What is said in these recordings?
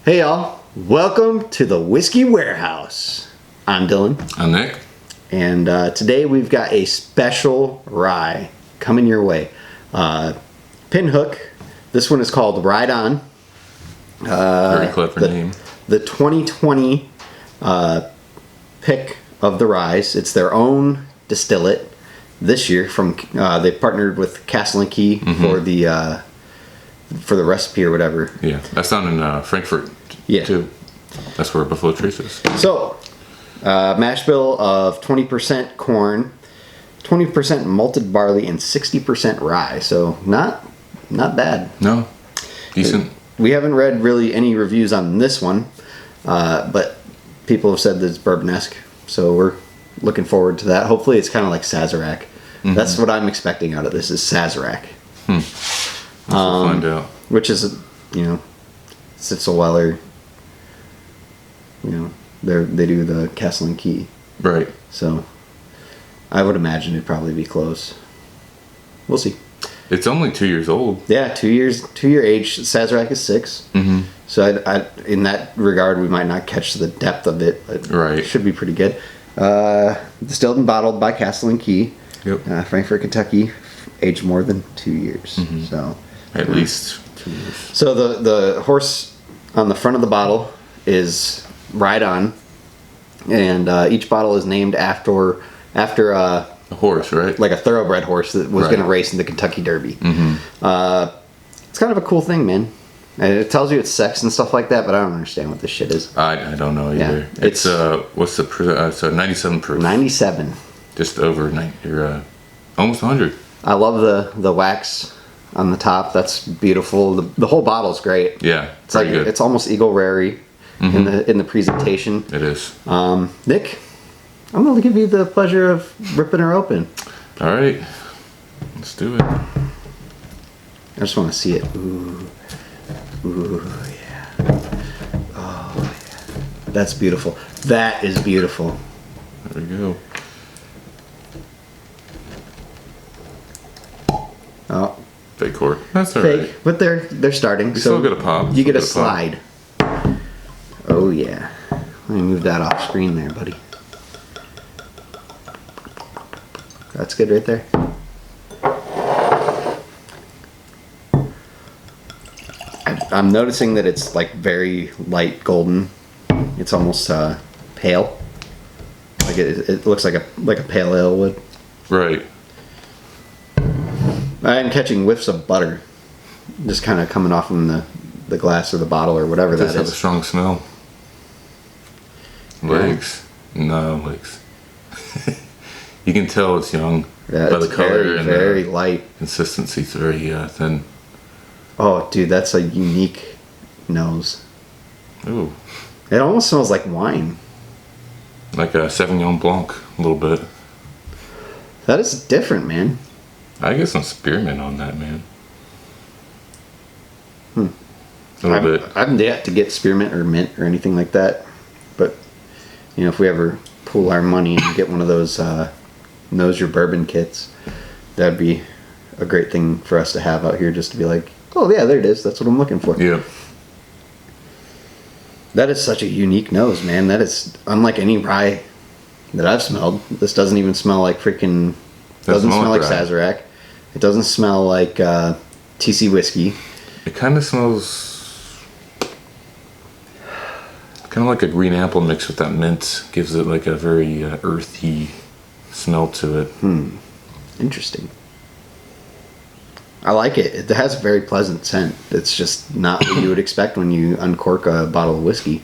Hey y'all, welcome to the Whiskey Warehouse. I'm Dylan. I'm Nick. And today we've got a special rye coming your way. Pinhook. This one is called Rye'd. Very clever name. The 2020 pick of the ryes. It's their own distillate this year. From they partnered with Castle and Key for the recipe or whatever. Yeah, that's down in Frankfurt too. That's where Buffalo Trace is. So, mash bill of 20% corn, 20% malted barley, and 60% rye. So not bad. No, decent. We haven't read really any reviews on this one, but people have said that it's bourbon-esque. So we're looking forward to that. Hopefully it's kind of like Sazerac. Mm-hmm. That's what I'm expecting out of this is Sazerac. We'll find out. Which is, Sitzelweller. They do the Castle and Key. Right. So I would imagine it'd probably be close. We'll see. It's only 2 years old. Yeah, 2 years, 2 year age. Sazerac is 6. Mm-hmm. So I, in that regard, we might not catch the depth of it. But right. It should be pretty good. Distilled and bottled by Castle and Key. Yep. Frankfurt, Kentucky. Aged more than 2 years. Mm-hmm. So at least 2 years. So the horse on the front of the bottle is Rye'd, and each bottle is named after a horse, right? Like a thoroughbred horse that was going to race in the Kentucky Derby. Mm-hmm. It's kind of a cool thing, man. And it tells you it's sex and stuff like that, but I don't understand what this shit is. I don't know either. Yeah, it's what's the so 97 proof? 97. Just over 90. Almost 100. I love the wax on the top. That's beautiful. The whole bottle's great. Yeah, it's like good. It's almost Eagle Rary in the presentation. It is. Nick, I'm going to give you the pleasure of ripping her open. All right, let's do it. I just want to see it. Ooh, yeah. Oh, yeah. That's beautiful. That is beautiful. There we go. Oh, fake cork. That's all fake, right. but they're starting. You still get a pop. You get a slide. Oh yeah. Let me move that off screen there, buddy. That's good right there. I'm noticing that it's like very light golden. It's almost pale. Like it looks like a pale ale would. Right. I'm catching whiffs of butter, just kind of coming off in the glass or the bottle or whatever that is. It does have a strong smell. Legs. No, legs. You can tell it's young by the color and very light. Consistency. It's very thin. Oh, dude, that's a unique nose. Ooh. It almost smells like wine. Like a Sauvignon Blanc, a little bit. That is different, man. I get some spearmint on that, man. A little bit. I haven't yet to get spearmint or mint or anything like that. But, if we ever pool our money and get one of those Knows Your Bourbon kits, that'd be a great thing for us to have out here just to be like, oh, yeah, there it is. That's what I'm looking for. Yeah. That is such a unique nose, man. That is unlike any rye that I've smelled. This doesn't even smell like freaking... Doesn't smell like Sazerac. It doesn't smell like TC whiskey. It kind of smells kind of like a green apple mixed with that mint. Gives it like a very earthy smell to it. Interesting. I like it. It has a very pleasant scent. It's just not what you would expect when you uncork a bottle of whiskey.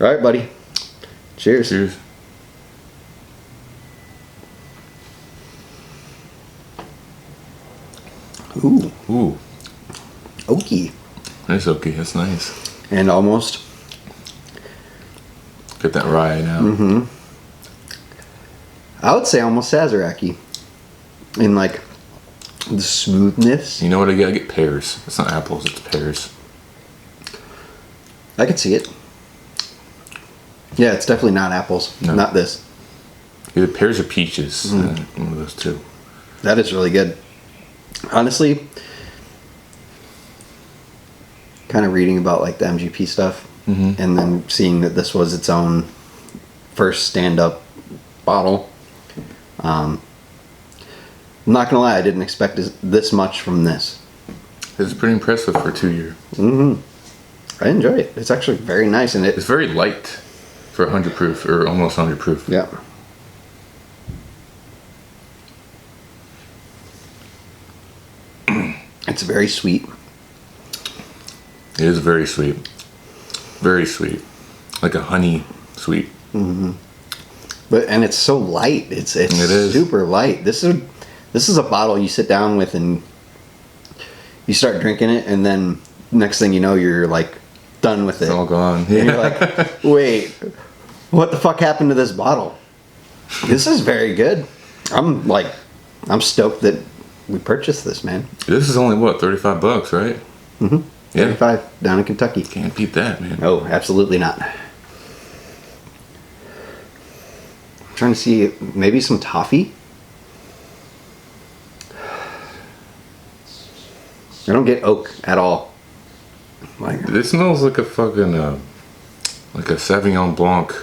All right, buddy. Cheers. Cheers. Ooh. Oaky. Nice oaky. That's nice. And almost. Get that rye now. Mm-hmm. I would say almost Sazerac-y. In like the smoothness. You know what? I gotta get pears. It's not apples. It's pears. I could see it. Yeah, it's definitely not apples. No. Not this. Either pears or peaches. One of those two. That is really good. Honestly, kind of reading about like the MGP stuff, and then seeing that this was its own first stand-up bottle. I'm not gonna lie, I didn't expect this much from this. It's pretty impressive for 2 year. I enjoy it. It's actually very nice, and It's very light for 100 proof or almost 100 proof. yeah. It's very sweet. It is very sweet. Very sweet. Like a honey sweet. And it's so light. It is super light. This is a bottle you sit down with and you start drinking it, and then next thing you know, you're like done with it. It's all gone. And you're like, wait, what the fuck happened to this bottle? This is very good. I'm stoked that we purchased this, man. This is only what, $35, right? Mm-hmm. Yeah. 35 down in Kentucky. Can't beat that, man. Oh, absolutely not. I'm trying to see maybe some toffee. I don't get oak at all. Like, This smells like a fucking like a Sauvignon Blanc.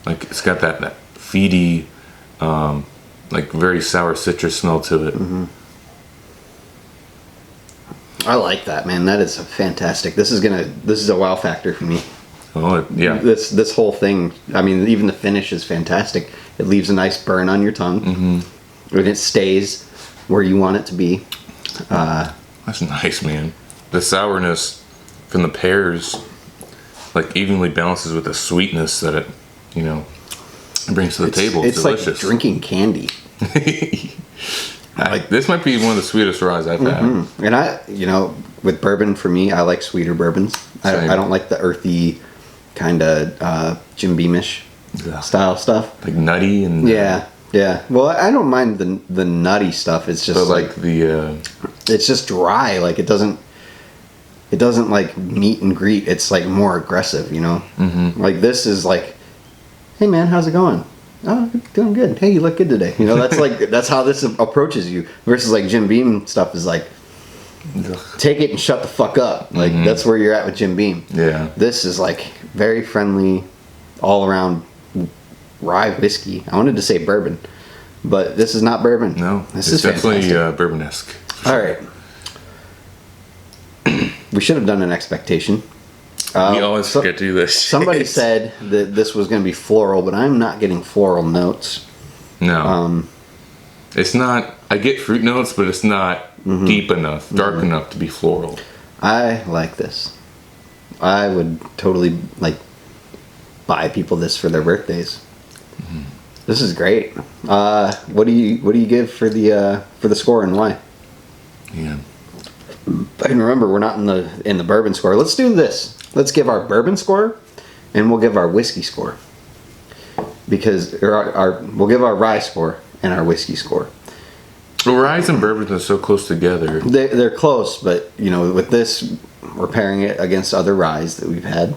Like it's got that feedy, like very sour citrus smell to it. I like that, man. That is fantastic. This is a wow factor for me. Oh yeah. This whole thing. I mean, even the finish is fantastic. It leaves a nice burn on your tongue, and it stays where you want it to be. That's nice, man. The sourness from the pears like evenly balances with the sweetness that it brings to the table. It's delicious. like drinking candy. This might be one of the sweetest ryes I've had. And with bourbon, for me, I like sweeter bourbons. I don't like the earthy kind of Jim Beamish style stuff. Like nutty and yeah. Well, I don't mind the nutty stuff. It's just like the it's just dry. Like it doesn't like meet and greet. It's like more aggressive, Like this is like, hey man, how's it going? Oh, doing good. Hey, you look good today. That's how this approaches you. Versus like Jim Beam stuff is like, take it and shut the fuck up. Like that's where you're at with Jim Beam. Yeah. This is like very friendly, all around rye whiskey. I wanted to say bourbon, but this is not bourbon. No, this is is definitely fantastic. bourbon-esque. All right. We should have done an expectation. We always forget to do this. Somebody said that this was going to be floral, but I'm not getting floral notes. No. It's not. I get fruit notes, but it's not deep enough, dark enough to be floral. I like this. I would totally buy people this for their birthdays. This is great. What do you give for the score and why? Yeah. And remember, we're not in the bourbon score. Let's do this. Let's give our bourbon score, and we'll give our whiskey score. Because we'll give our rye score and our whiskey score. Well, ryes and bourbons are so close together. They're close, but with this, we're pairing it against other ryes that we've had,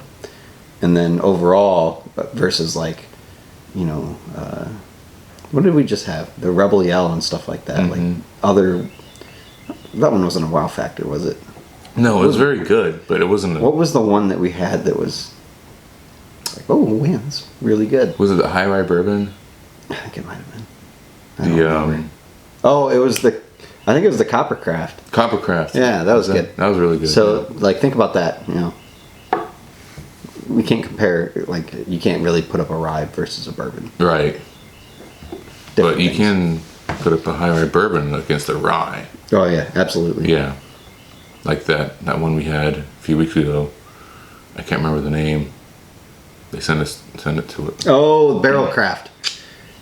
and then overall versus like, what did we just have? The Rebel Yell and stuff like that. Like other. That one wasn't a wow factor, was it? No, it was very good, but it wasn't. What was the one that we had that was like, oh man, that's really good? Was it the high rye bourbon? I think it might have been. I don't remember. Oh, it was I think it was the Coppercraft. Coppercraft. Yeah, that was good. That was really good. So think about that. We can't compare. Like you can't really put up a rye versus a bourbon. Right. Different but you things. can put up a high rye bourbon against a rye. Oh yeah, absolutely. Yeah. Like that one we had a few weeks ago. I can't remember the name. They sent it to it. Oh, Barrelcraft.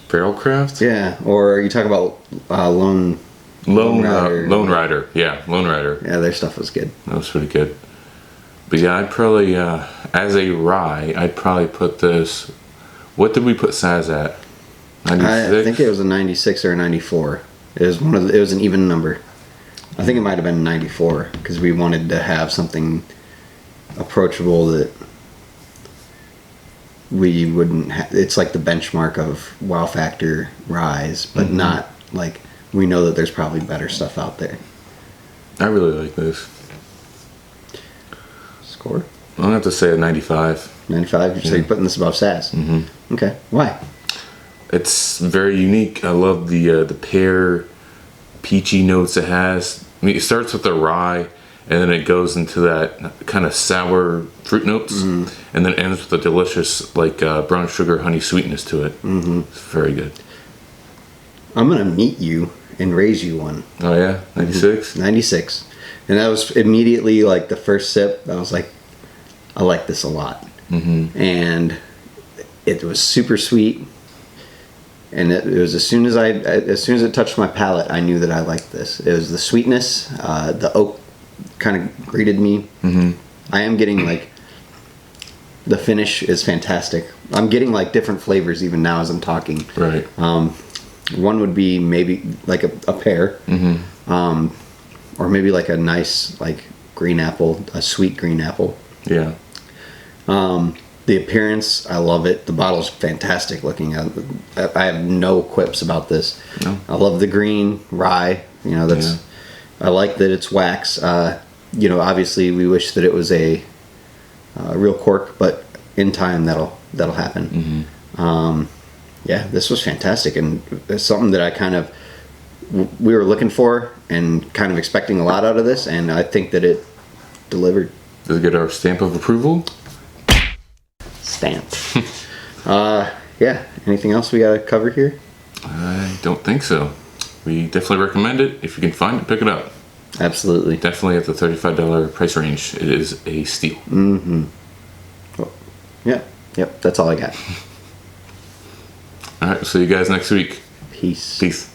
Barrelcraft? Yeah. Or are you talking about Lone Rider? Lone Rider. Yeah, Lone Rider. Yeah, their stuff was good. That was pretty good. But yeah, I'd probably as a rye, I'd probably put this. What did we put Saz at? 96? I think it was a 96 or a 94. It was it was an even number. I think it might have been 94 because we wanted to have something approachable that we wouldn't have. It's like the benchmark of wow factor ryes, but not like we know that there's probably better stuff out there. I really like this. score? I'm gonna have to say a 95. 95. So you're putting this above Saz. Mm-hmm. Okay. Why? It's very unique. I love the pear, peachy notes it has. I mean, it starts with the rye, and then it goes into that kind of sour fruit notes, and then ends with a delicious brown sugar honey sweetness to it. It's very good. I'm gonna meet you and raise you one. Oh yeah, 96. 96, and that was immediately like the first sip. I was like, I like this a lot, and it was super sweet. And it was as soon as it touched my palate, I knew that I liked this. It was the sweetness, the oak kind of greeted me. I am getting like, the finish is fantastic. I'm getting like different flavors even now as I'm talking. Right. One would be maybe like a pear, or maybe like a nice like green apple, a sweet green apple. Yeah. The appearance, I love it. The bottle's fantastic looking. I have no quips about this. No. I love the green rye. You know, I like that it's wax. You know, obviously we wish that it was a real cork, but in time that'll happen. Yeah, this was fantastic, and it's something that I kind of we were looking for and kind of expecting a lot out of this, and I think that it delivered. Does it get our stamp of approval? Stamped. Yeah. Anything else we gotta cover here? I don't think so. We definitely recommend it. If you can find it, pick it up. Absolutely. Definitely at the $35 price range. It is a steal. Well, yeah. Yep. That's all I got. All right. See you guys next week. Peace. Peace.